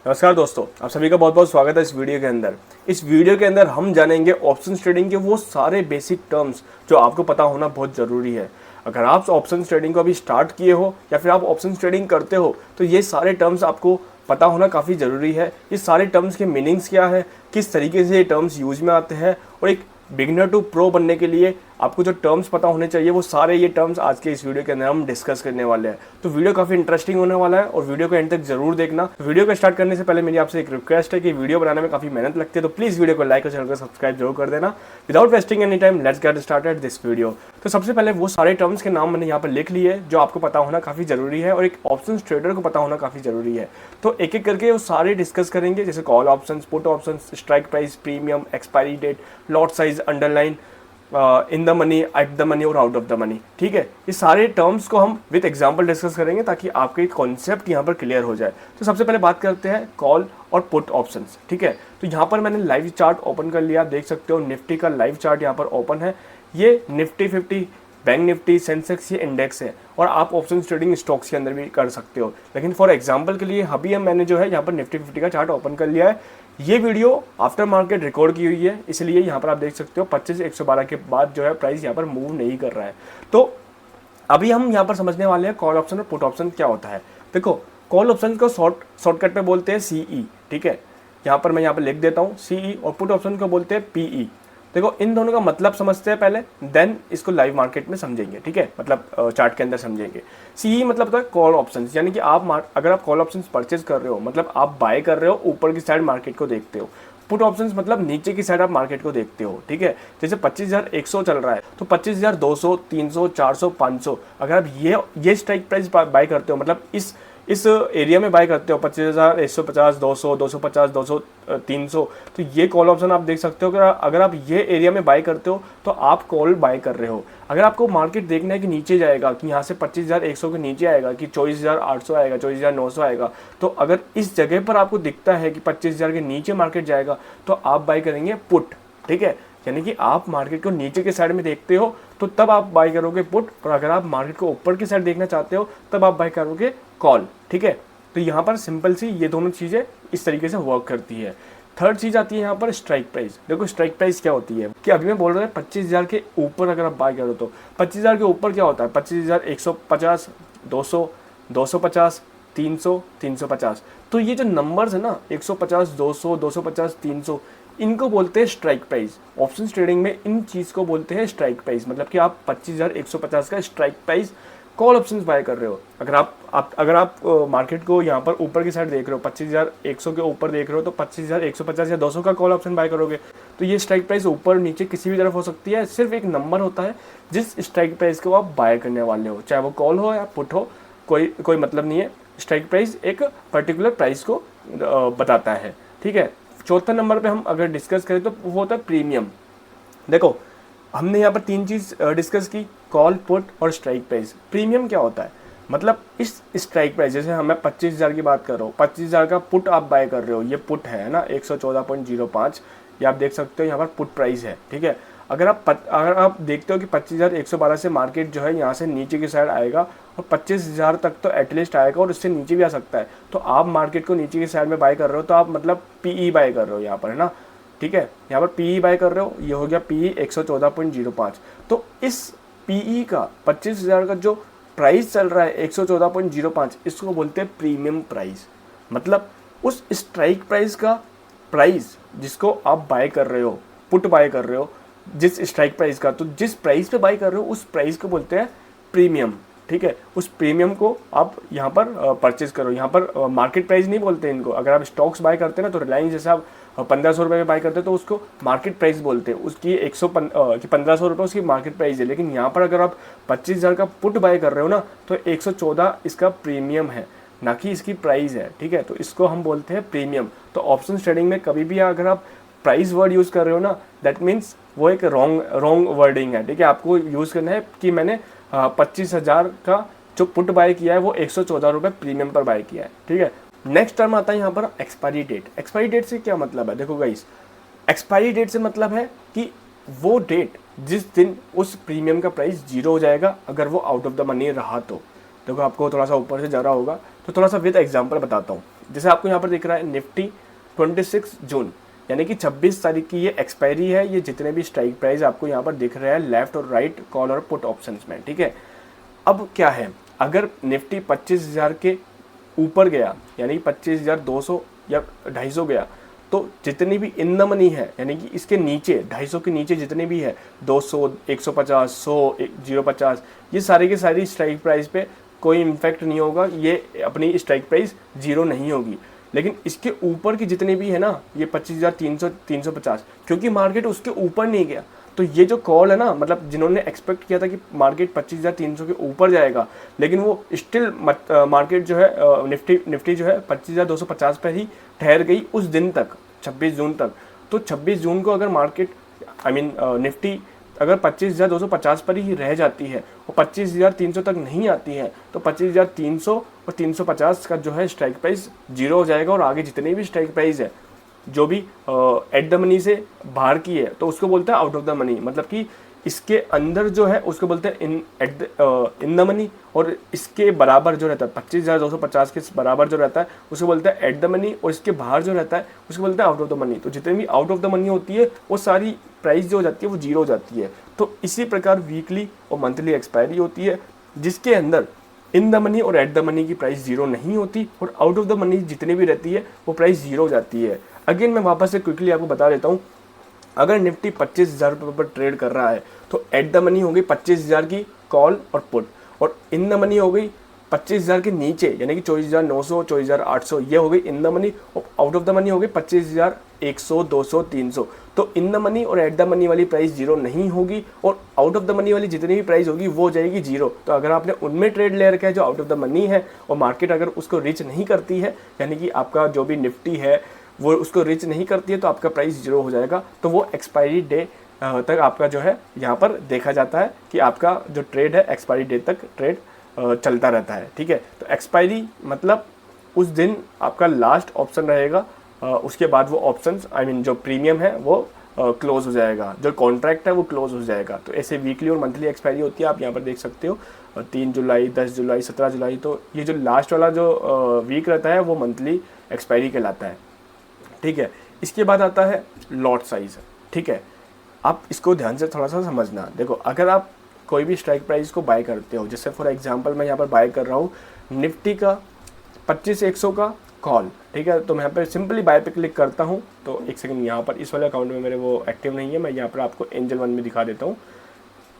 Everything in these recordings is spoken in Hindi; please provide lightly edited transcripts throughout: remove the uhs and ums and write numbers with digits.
नमस्कार दोस्तों, आप सभी का बहुत बहुत स्वागत है इस वीडियो के अंदर। इस वीडियो के अंदर हम जानेंगे ऑप्शंस ट्रेडिंग के वो सारे बेसिक टर्म्स जो आपको पता होना बहुत ज़रूरी है। अगर आप ऑप्शंस ट्रेडिंग को अभी स्टार्ट किए हो या फिर आप ऑप्शंस ट्रेडिंग करते हो तो ये सारे टर्म्स आपको पता होना काफ़ी ज़रूरी है। ये सारे टर्म्स के मीनिंग्स क्या है, किस तरीके से ये टर्म्स यूज में आते हैं और एक बिगिनर टू प्रो बनने के लिए आपको जो टर्म्स पता होने चाहिए वो सारे ये टर्म्स आज के इस वीडियो के अंदर हम डिस्कस करने वाले हैं। तो वीडियो काफ़ी इंटरेस्टिंग होने वाला है और वीडियो को एंड तक जरूर देखना। वीडियो को स्टार्ट करने से पहले मेरी आपसे एक रिक्वेस्ट है कि वीडियो बनाने में काफ़ी मेहनत लगती है, तो प्लीज़ वीडियो को लाइक और चैनल को सब्सक्राइब जरूर कर देना। Without wasting any time let's get started this video. तो सबसे पहले वो सारे टर्म्स के नाम मैंने यहाँ पर लिख लिए जो आपको पता होना काफ़ी ज़रूरी है और एक ऑप्शन ट्रेडर को पता होना काफ़ी ज़रूरी है। तो एक एक करके वो सारे डिस्कस करेंगे, जैसे call option, put option, strike price, premium, expiry date, lot size, underline, in the money, at the money और आउट ऑफ द मनी। ठीक है, ये सारे टर्म्स को हम विद एग्जांपल डिस्कस करेंगे ताकि आपके कॉन्सेप्ट यहाँ पर क्लियर हो जाए। तो सबसे पहले बात करते हैं कॉल और पुट ऑप्शंस। ठीक है, तो यहाँ पर मैंने लाइव चार्ट ओपन कर लिया, देख सकते हो निफ्टी का लाइव चार्ट यहाँ पर ओपन है। ये निफ्टी 50, बैंक निफ्टी, सेंसेक्स, ये इंडेक्स है और आप ऑप्शन ट्रेडिंग स्टॉक्स के अंदर भी कर सकते हो। लेकिन फॉर एग्जांपल के लिए अभी मैंने जो है यहाँ पर निफ्टी 50 का चार्ट ओपन कर लिया है। ये वीडियो आफ्टर मार्केट रिकॉर्ड की हुई है, इसलिए यहाँ पर आप देख सकते हो 25,112 के बाद जो है प्राइस यहाँ पर मूव नहीं कर रहा है। तो अभी हम यहाँ पर समझने वाले हैं कॉल ऑप्शन और पुट ऑप्शन क्या होता है। देखो, कॉल ऑप्शन को शॉर्टकट पे बोलते हैं सीई। ठीक है, यहाँ पर मैं यहाँ पर लिख देता हूँ सीई, और पुट ऑप्शन को बोलते हैं पीई। देखो, इन दोनों का मतलब समझते हैं पहले, देन इसको लाइव मार्केट में समझेंगे। ठीक है, मतलब चार्ट के अंदर समझेंगे। सीई मतलब होता है कॉल ऑप्शन, यानी कि अगर आप कॉल ऑप्शन परचेज कर रहे हो मतलब आप बाय कर रहे हो, ऊपर की साइड मार्केट को देखते हो। पुट ऑप्शंस मतलब नीचे की साइड आप मार्केट को देखते हो। ठीक है, जैसे 25,100 चल रहा है तो 25,200, 300, 400, 500 अगर आप ये स्ट्राइक प्राइस बाय करते हो, मतलब इस एरिया में बाय करते हो 25,150, 200, 250, 200, 300, तो ये कॉल ऑप्शन आप देख सकते हो कि अगर आप ये एरिया में बाय करते हो तो आप कॉल बाय कर रहे हो। अगर आपको मार्केट देखना है कि नीचे जाएगा, कि यहाँ से 25,100 के नीचे आएगा, कि 24,800 आएगा, 24,900 आएगा, तो अगर इस जगह पर आपको दिखता है कि 25,000 के नीचे मार्केट जाएगा तो आप बाय करेंगे पुट। ठीक है, यानी कि आप मार्केट को नीचे के साइड में देखते हो तो तब आप बाय करोगे पुट, और अगर आप मार्केट को ऊपर की साइड देखना चाहते हो तब आप बाय करोगे कॉल। ठीक है, तो यहाँ पर सिंपल सी ये दोनों चीज़ें इस तरीके से वर्क करती है। थर्ड चीज़ आती है यहाँ पर स्ट्राइक प्राइस। देखो, स्ट्राइक प्राइस क्या होती है कि अभी मैं बोल रहा हूँ 25,000 के ऊपर अगर आप बाय करो तो 25,000 के ऊपर क्या होता है, 25,150, 200, 250, 300, 350। तो ये जो नंबर्स है ना, 150, 200, 250, 300, इनको बोलते हैं स्ट्राइक प्राइस। ऑप्शन ट्रेडिंग में इन चीज़ को बोलते हैं स्ट्राइक प्राइस, मतलब कि आप 25,150 का strike price call options buy कर रहे हो। अगर आप मार्केट को यहाँ पर ऊपर की साइड देख रहे हो, 25,100 के ऊपर देख रहे हो, तो 25,150 या 200 का कॉल ऑप्शन बाय करोगे। तो ये स्ट्राइक प्राइस ऊपर नीचे किसी भी तरफ हो सकती है, सिर्फ एक नंबर होता है जिस स्ट्राइक प्राइस को आप बाय करने वाले हो, चाहे वो कॉल हो या पुट हो, कोई मतलब नहीं है। स्ट्राइक प्राइस एक पर्टिकुलर प्राइस को बताता है। ठीक है, चौथा नंबर पे हम अगर डिस्कस करें तो वो होता है प्रीमियम। देखो, हमने यहाँ पर तीन चीज़ डिस्कस की, कॉल, पुट और स्ट्राइक प्राइस। प्रीमियम क्या होता है, मतलब इस स्ट्राइक प्राइस, जैसे मैं 25,000 की बात कर रहा हूँ, 25,000 का पुट आप बाय कर रहे हो, ये पुट है ना 114.05, ये आप देख सकते हो यहाँ पर पुट प्राइस है। ठीक है, अगर आप देखते हो कि 25,112 से मार्केट जो है यहाँ से नीचे की साइड आएगा और 25,000 तक तो एटलीस्ट आएगा और उससे नीचे भी आ सकता है, तो आप मार्केट को नीचे की साइड में बाय कर रहे हो, तो आप मतलब पीई बाय कर रहे हो यहाँ पर, है ना। ठीक है, यहाँ पर पीई बाय कर रहे हो, ये हो गया पीई 114.05। तो इस पीई का 25,000 का जो प्राइस चल रहा है 114.05, इसको बोलते हैं प्रीमियम प्राइस। मतलब उस स्ट्राइक प्राइस का प्राइस जिसको आप बाय कर रहे हो, पुट बाय कर रहे हो, जिस स्ट्राइक प्राइस का, तो जिस प्राइस पे बाय कर रहे हो उस प्राइस को बोलते हैं प्रीमियम। ठीक है, उस प्रीमियम को आप यहाँ पर परचेज करो। यहाँ पर मार्केट प्राइस नहीं बोलते इनको। अगर आप स्टॉक्स बाय करते हैं ना, तो रिलायंस जैसे आप 1,500 रुपये में बाय करते हैं तो उसको मार्केट प्राइस बोलते हैं, उसकी 1,500 रुपये उसकी मार्केट प्राइस है। लेकिन यहाँ पर अगर आप 25,000 का पुट बाय कर रहे हो ना, तो 114 इसका प्रीमियम है, ना कि इसकी प्राइस है। ठीक है, तो इसको हम बोलते हैं प्रीमियम। तो ऑप्शन ट्रेडिंग में कभी भी अगर आप प्राइस वर्ड यूज़ कर रहे हो ना, दैट मीन्स वो एक रॉन्ग वर्डिंग है। ठीक है, आपको यूज़ करना है कि मैंने 25,000 का जो पुट बाय किया है वो 114 रुपये प्रीमियम पर बाय किया है। ठीक है, नेक्स्ट टर्म आता है यहाँ पर एक्सपायरी डेट। एक्सपायरी डेट से क्या मतलब है, देखो गाइस, एक्सपायरी डेट से मतलब है कि वो डेट जिस दिन उस प्रीमियम का प्राइस जीरो हो जाएगा, अगर वो आउट ऑफ द मनी रहा तो। देखो, आपको थोड़ा सा ऊपर से जा रहा होगा तो थोड़ा सा विद एग्जांपल बताता हूँ। जैसे आपको यहाँ पर दिख रहा है निफ्टी 26 जून, यानी कि 26 तारीख की ये एक्सपायरी है। ये जितने भी स्ट्राइक प्राइस आपको यहाँ पर दिख रहे हैं लेफ्ट और राइट कॉल और पुट ऑप्शंस में, ठीक है। अब क्या है, अगर निफ्टी 25,000 के ऊपर गया, यानी 25,200 या 250 गया, तो जितनी भी इन द मनी है, यानी कि इसके नीचे 250 के नीचे जितने भी है 200, 150, 100, 050, ये सारे के सारी स्ट्राइक प्राइस पे कोई इम्पैक्ट नहीं होगा, ये अपनी स्ट्राइक प्राइस जीरो नहीं होगी। लेकिन इसके ऊपर की जितनी भी है ना, ये 25,300, 350, क्योंकि मार्केट उसके ऊपर नहीं गया, तो ये जो कॉल है ना, मतलब जिन्होंने एक्सपेक्ट किया था कि मार्केट 25,300 के ऊपर जाएगा, लेकिन वो स्टिल मार्केट जो है निफ्टी जो है 25,250 पर ही ठहर गई उस दिन तक, 26 जून तक। तो 26 जून को अगर मार्केट निफ्टी अगर 25,250 पर ही रह जाती है और 25,300 तक नहीं आती है, तो 25,300 और 350 का जो है स्ट्राइक प्राइस जीरो हो जाएगा, और आगे जितने भी स्ट्राइक प्राइस है जो भी एट द मनी से बाहर की है, तो उसको बोलते हैं आउट ऑफ द मनी, मतलब कि इसके अंदर जो है उसको बोलते हैं इन द मनी, और इसके बराबर जो रहता है 25,250 के बराबर जो रहता है उसको बोलते हैं एट द मनी, और इसके बाहर जो रहता है उसको बोलते हैं आउट ऑफ द मनी। तो जितनी भी आउट ऑफ द मनी होती है वो सारी प्राइस जो हो जाती है वो जीरो हो जाती है। तो इसी प्रकार वीकली और मंथली एक्सपायरी होती है, जिसके अंदर इन द मनी और एट द मनी की प्राइस जीरो नहीं होती, और आउट ऑफ द मनी जितनी भी रहती है वो प्राइस जीरो हो जाती है। अगेन मैं वापस से क्विकली आपको बता देता हूँ, अगर निफ्टी 25,000 रुपये पर ट्रेड कर रहा है तो एट द मनी हो गई 25,000 की कॉल और पुट, और इन द मनी हो गई 25,000 के नीचे, यानी कि 24,900, 24,800, ये हो गई इन द मनी, और आउट ऑफ द मनी हो गई 25,100, 200, 300। तो इन द मनी और एट द मनी वाली प्राइस जीरो नहीं होगी, और आउट ऑफ द मनी वाली जितनी भी प्राइस होगी वो हो जाएगी जीरो। तो अगर आपने उनमें ट्रेड ले रखा है जो आउट ऑफ द मनी है, और मार्केट अगर उसको रीच नहीं करती है, यानी कि आपका जो भी निफ्टी है वो उसको रीच नहीं करती है, तो आपका प्राइस जीरो हो जाएगा। तो वो एक्सपायरी डे तक आपका जो है यहाँ पर देखा जाता है कि आपका जो ट्रेड है एक्सपायरी डे तक ट्रेड चलता रहता है, ठीक है। तो एक्सपायरी मतलब उस दिन आपका लास्ट ऑप्शन रहेगा, उसके बाद वो ऑप्शन जो प्रीमियम है वो क्लोज हो जाएगा, जो कॉन्ट्रैक्ट है वो क्लोज हो जाएगा। तो ऐसे वीकली और मंथली एक्सपायरी होती है, आप यहाँ पर देख सकते हो 3 जुलाई, 10 जुलाई, 17 जुलाई। तो ये जो लास्ट वाला जो वीक रहता है वो मंथली एक्सपायरी कहलाता है, ठीक है। इसके बाद आता है लॉट साइज, ठीक है। आप इसको ध्यान से थोड़ा सा समझना। देखो, अगर आप कोई भी स्ट्राइक प्राइस को बाय करते हो, जैसे फॉर एग्जांपल मैं यहाँ पर बाय कर रहा हूँ निफ्टी का 25,100 का कॉल, ठीक है। तो मैं यहाँ पर सिंपली बाय पे क्लिक करता हूँ। तो एक सेकंड, यहाँ पर इस वाले अकाउंट में मेरे वो एक्टिव नहीं है, मैं यहाँ पर आपको एंजल वन में दिखा देता हूँ,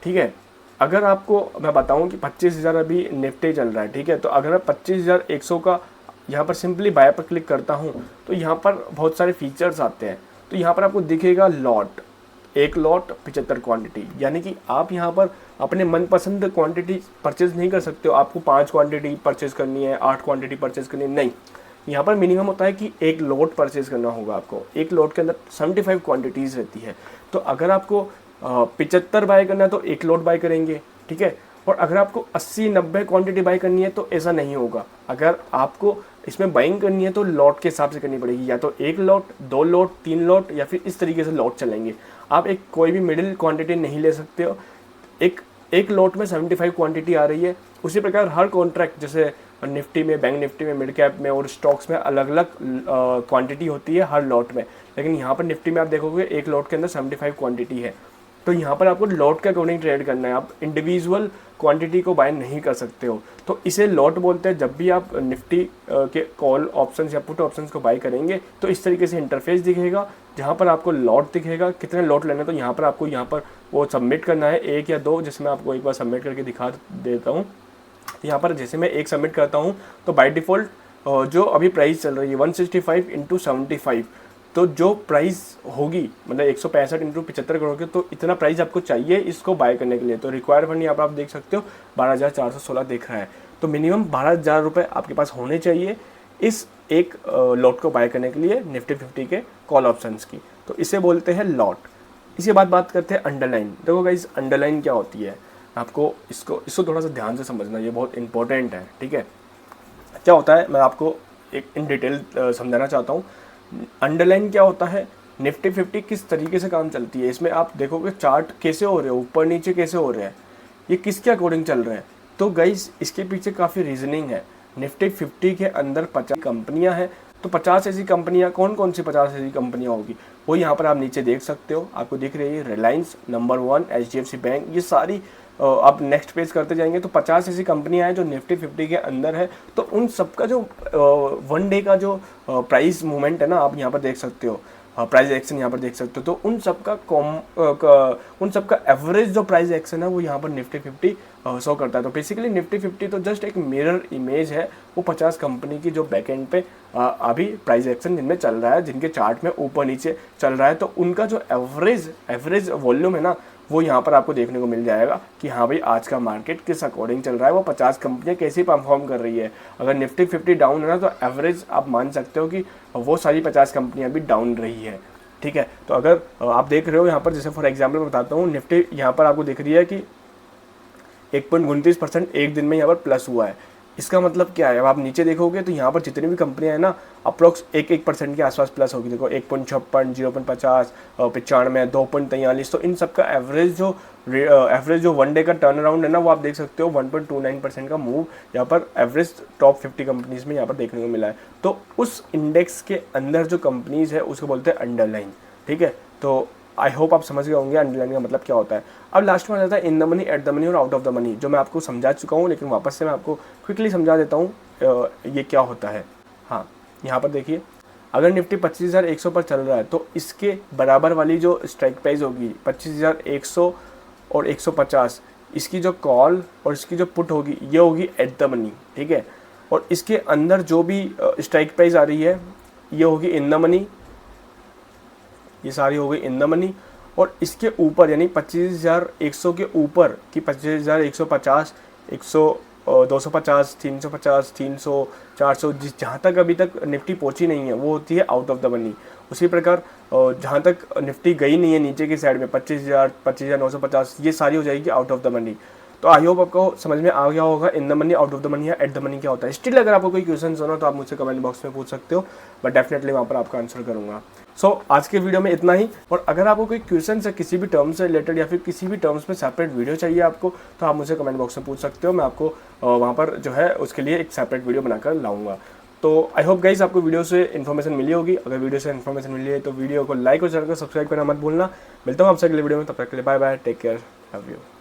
ठीक है। अगर आपको मैं बताऊँ कि 25,000 अभी निफ्टी चल रहा है, ठीक है। तो अगर मैं 25,100 का यहाँ पर सिंपली बाय पर क्लिक करता हूँ तो यहाँ पर बहुत सारे फीचर्स आते हैं। तो यहाँ पर आपको दिखेगा लॉट, एक लॉट 75 क्वांटिटी, यानी कि आप यहाँ पर अपने मनपसंद क्वांटिटी परचेज नहीं कर सकते हो। आपको 5 क्वांटिटी परचेज करनी है, 8 क्वांटिटी परचेज करनी है, नहीं। यहाँ पर मिनिमम होता है कि एक लॉट परचेज करना होगा आपको। एक लॉट के अंदर 75 क्वांटिटीज़ रहती है। तो अगर आपको 75 बाय करना है तो एक लॉट बाय करेंगे, ठीक है। और अगर आपको 80-90 क्वांटिटी बाय करनी है तो ऐसा नहीं होगा। अगर आपको इसमें बाइंग करनी है तो लॉट के हिसाब से करनी पड़ेगी, या तो एक लॉट, 2 लॉट, 3 लॉट, या फिर इस तरीके से लॉट चलेंगे। आप एक कोई भी मिडिल क्वांटिटी नहीं ले सकते हो। एक लॉट में 75 क्वांटिटी आ रही है। उसी प्रकार हर कॉन्ट्रैक्ट, जैसे निफ्टी में, बैंक निफ्टी में, मिड कैप में और स्टॉक्स में अलग अलग क्वांटिटी होती है हर लॉट में। लेकिन यहाँ पर निफ्टी में आप देखोगे एक लॉट के अंदर 75 क्वांटिटी है। तो यहाँ पर आपको लॉट के अकॉर्डिंग ट्रेड करना है, आप इंडिविजुअल क्वांटिटी को बाय नहीं कर सकते हो। तो इसे लॉट बोलते हैं। जब भी आप निफ्टी के कॉल ऑप्शंस या पुट ऑप्शंस को बाय करेंगे तो इस तरीके से इंटरफेस दिखेगा, जहाँ पर आपको लॉट दिखेगा, कितने लॉट लेना है। तो यहाँ पर आपको यहाँ पर वो सबमिट करना है, 1 या 2, जिसमें आपको एक बार सबमिट करके दिखा देता हूँ। यहाँ पर जैसे मैं 1 सबमिट करता हूँ तो बाय डिफ़ॉल्ट जो अभी प्राइस चल रही है 165 × 75, तो जो प्राइस होगी मतलब 165 × 75 करोगे तो इतना प्राइस आपको चाहिए इसको बाय करने के लिए। तो रिक्वायर्ड फंड यहाँ पर आप देख सकते हो 12,416 दिख रहा है। तो मिनिमम 12,000 रुपये आपके पास होने चाहिए इस एक लॉट को बाय करने के लिए निफ्टी 50 के कॉल ऑप्शंस की। तो इसे बोलते हैं लॉट। इसके बाद बात करते हैं अंडरलाइन। देखो गाइस, अंडरलाइन क्या होती है, आपको इसको थोड़ा सा ध्यान से समझना, ये बहुत इंपॉर्टेंट है, ठीक है। क्या होता है मैं आपको एक इन डिटेल समझाना चाहता हूँ। अंडरलाइन क्या होता है, निफ्टी 50 किस तरीके से काम चलती है। इसमें आप देखोगे चार्ट कैसे हो रहे हैं, ऊपर नीचे कैसे हो रहे हैं, ये किसके अकॉर्डिंग चल रहे हैं। तो गाइस इसके पीछे काफ़ी रीजनिंग है। निफ्टी 50 के अंदर 50 कंपनियां हैं। तो 50 ऐसी कंपनियां, कौन कौन सी 50 ऐसी कंपनियां होगी वो यहाँ पर आप नीचे देख सकते हो, आपको दिख रही है। रिलायंस नंबर 1, HDFC बैंक, ये सारी आप नेक्स्ट पेज करते जाएंगे तो 50 ऐसी कंपनियां हैं जो निफ्टी 50 के अंदर है। तो उन सबका जो वन डे का जो प्राइस मूवमेंट है ना, आप यहाँ पर देख सकते हो, प्राइस एक्शन यहाँ पर देख सकते हो। तो उन सबका एवरेज जो प्राइस एक्शन है वो यहाँ पर निफ्टी 50 शो करता है। तो बेसिकली निफ्टी 50 तो जस्ट एक मिरर इमेज है वो 50 कंपनी की जो बैकएंड पे अभी प्राइस एक्शन जिनमें चल रहा है, जिनके चार्ट में ऊपर नीचे चल रहा है। तो उनका जो एवरेज वॉल्यूम है ना, वो यहाँ पर आपको देखने को मिल जाएगा कि हाँ भाई आज का मार्केट किस अकॉर्डिंग चल रहा है, वो 50 कंपनियां कैसे परफॉर्म कर रही है। अगर निफ्टी 50 डाउन है ना तो एवरेज आप मान सकते हो कि वो सारी 50 कंपनियां भी डाउन रही है। ठीक है, तो अगर आप देख रहे हो यहाँ पर, जैसे फॉर एग्जाम्पल मैं बताता हूँ, निफ्टी यहाँ पर आपको दिख रही है कि 1.29% एक दिन में यहाँ पर प्लस हुआ है। इसका मतलब क्या है, अब आप नीचे देखोगे तो यहाँ पर जितनी भी कंपनियां हैं ना, अप्रोक्स 1% के आसपास प्लस होगी। देखो 1.56, 0.50, 95, 2.43। तो इन सबका एवरेज जो वन डे का टर्न अराउंड है ना, वो आप देख सकते हो 1.29% का मूव यहाँ पर एवरेज टॉप 50 कंपनीज में यहाँ पर देखने को मिला है। तो उस इंडेक्स के अंदर जो कंपनीज है उसको बोलते हैं अंडरलाइन। ठीक है, तो आई होप आप समझ गए होंगे अंडरलाइन का मतलब क्या होता है। अब लास्ट में आ जाता है इन the money, at the money और आउट ऑफ द मनी, जो मैं आपको समझा चुका हूँ, लेकिन वापस से मैं आपको क्विकली समझा देता हूँ ये क्या होता है। हाँ, यहाँ पर देखिए, अगर निफ्टी 25,100 पर चल रहा है तो इसके बराबर वाली जो स्ट्राइक प्राइस होगी 25,100 और 150, इसकी जो कॉल और इसकी जो पुट होगी ये होगी एट द मनी। ठीक है, और इसके अंदर जो भी स्ट्राइक प्राइस आ रही है ये होगी इन द मनी, ये सारी हो गई इन द मनी। और इसके ऊपर यानी 25,100 के ऊपर कि 25,150, 250, 350, 300, 400, जहाँ तक अभी तक निफ्टी पहुँची नहीं है वो होती है आउट ऑफ द मनी। उसी प्रकार जहाँ तक निफ्टी गई नहीं है नीचे की साइड में 25,000, 25,950, ये सारी हो जाएगी आउट ऑफ द मनी। तो आई होप आपको समझ में आ गया होगा इन the money, out of the money या एट द मनी क्या होता है। स्टिल अगर आपको कोई क्वेश्चन हो ना तो आप मुझसे कमेंट बॉक्स में पूछ सकते हो, बट डेफिनेटली वहाँ पर आपका आंसर करूँगा। सो आज के वीडियो में इतना ही। और अगर आपको कोई क्वेश्चन है किसी भी टर्म से रिलेटेड या फिर किसी भी टर्म्स में सेपरेट वीडियो चाहिए आपको, तो आप मुझे कमेंट बॉक्स में पूछ सकते हो, मैं आपको वहाँ पर जो है उसके लिए एक सेपरेट वीडियो बनाकर लाऊंगा। तो आई होप गाइस आपको वीडियो से इन्फॉर्मेशन मिली होगी। अगर वीडियो से इन्फॉर्मेशन मिली है तो वीडियो को लाइक और चैनल को सब्सक्राइब करना मत भूलना। मिलता हूँ आपसे अगले वीडियो में, तब तक के लिए bye bye, take care, love you.